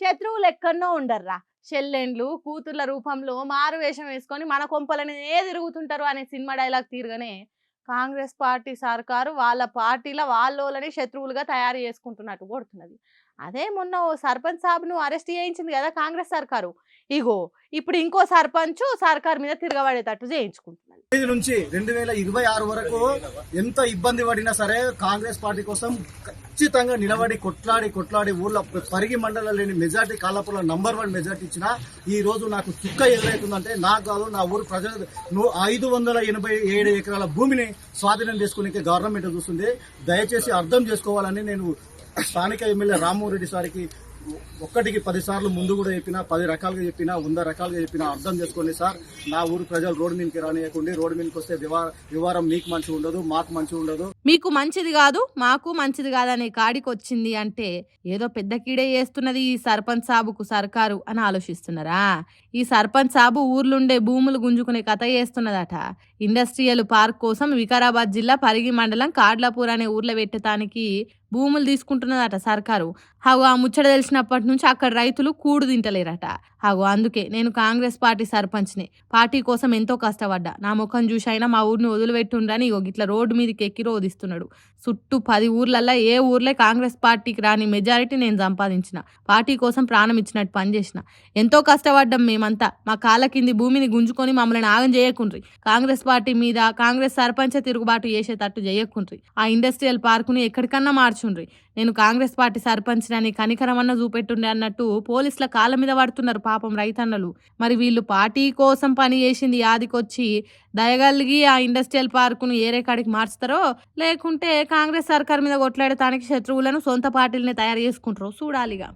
శత్రువులు ఎక్కడనో ఉండర్రా. చెల్లెండ్లు, కూతుర్ల రూపంలో మారు వేషం వేసుకొని మన కొంపలనే తిరుగుతుంటారు అనే సినిమా డైలాగ్ తీరుగానే కాంగ్రెస్ పార్టీ సర్కారు వాళ్ళ పార్టీల వాళ్ళోళ్ళని శత్రువులుగా తయారు చేసుకుంటున్నట్టు కొడుతున్నది. అదే మొన్న ఓ సర్పంచ్ సాబ్‌ను అరెస్ట్ చేయించింది కదా కాంగ్రెస్ సర్కారు. ఇగో ఇప్పుడు ఇంకో సర్పంచ్ సర్కార్ మీద తిరగబడేటట్టు చేయించుకుంటున్నది. 5 నుంచి 2026 వరకు ఎంత ఇబ్బంది పడినా సరే కాంగ్రెస్ పార్టీ కోసం ఖచ్చితంగా నిలబడి కొట్లాడి ఊర్లో పరిగి మండలం లేని మెజార్టీ కాలాపురంలో #1 మెజార్టీ ఇచ్చిన ఈ రోజు నాకు చుక్క ఎదురవుతుందంటే నాకు కాదు, నా ఊరు ప్రజలు 587 ఎకరాల భూమిని స్వాధీనం చేసుకునే గవర్నమెంట్ చూస్తుంది. దయచేసి అర్థం చేసుకోవాలని నేను స్థానిక ఎమ్మెల్యే రామ్మోహన్ రెడ్డి సార్కి 1కి 10 సార్లు ముందు కూడా చెప్పినా, 10 రకాలుగా చెప్పినా, 100 రకాలుగా చెప్పినా అర్థం చేసుకోండి సార్. నా ఊరు ప్రజలు రోడ్డు మీదకి రానియకండి. రోడ్డు మీదకి వస్తే వ్యవహారం మీకు మంచిగా ఉండదు, మాకు మంచిగా ఉండదు. మీకు మంచిది కాదు, మాకు మంచిది కాదనే కాడికి వచ్చింది అంటే ఏదో పెద్ద కీడే చేస్తున్నది ఈ సర్పంచ్ సాబుకు సర్కారు అని ఆలోచిస్తున్నారా? ఈ సర్పంచ్ సాబు ఊర్లుండే భూములు గుంజుకునే కథ చేస్తున్నదట. ఇండస్ట్రియల్ పార్క్ కోసం వికారాబాద్ జిల్లా పరిగి మండలం కాడ్లాపూర్ అనే ఊర్లో పెట్టడానికి భూములు తీసుకుంటున్నదట సర్కారు. హాగో ఆ ముచ్చట తెలిసినప్పటి నుంచి అక్కడ రైతులు కూడు తింటలేరట. హాగో అందుకే నేను కాంగ్రెస్ పార్టీ సర్పంచ్ని. పార్టీ కోసం ఎంతో కష్టపడ్డా. నా ముఖం చూసైనా మా ఊరిని వదిలిపెట్టుండ్రని ఇట్లా రోడ్డు మీదకి ఎక్కి రోదిస్తున్నాడు. చుట్టూ 10 ఊర్లల్లో ఏ ఊర్లే కాంగ్రెస్ పార్టీకి రాని మెజారిటీ నేను సంపాదించిన. పార్టీ కోసం ప్రాణం ఇచ్చినట్టు పనిచేసిన. ఎంతో కష్టపడ్డాం మేమంతా. మా కాళ్ళ కింది భూమిని గుంజుకొని మమ్మల్ని ఆగం చేయకుండ్రి. కాంగ్రెస్ పార్టీ మీద కాంగ్రెస్ సర్పంచ్ తిరుగుబాటు చేసేటట్టు చేయకుండ్రి. ఆ ఇండస్ట్రియల్ పార్కుని ఎక్కడికన్నా మార్చుండ్రి. నేను కాంగ్రెస్ పార్టీ సర్పంచ్ని కనికరమన్న చూపెట్టుండే అన్నట్టు పోలీసుల కాళ్ళ మీద పడుతున్నారు పాపం రైతన్నలు. మరి వీళ్ళు పార్టీ కోసం పని చేసింది యాదికొచ్చి దయగలిగి ఆ ఇండస్ట్రియల్ పార్కును ఏరే కాడికి మార్చుతారో, లేకుంటే కాంగ్రెస్ సర్కార్ మీద కొట్లాడటానికి శత్రువులను సొంత పార్టీలనే తయారు చేసుకుంటారో చూడాలిగా.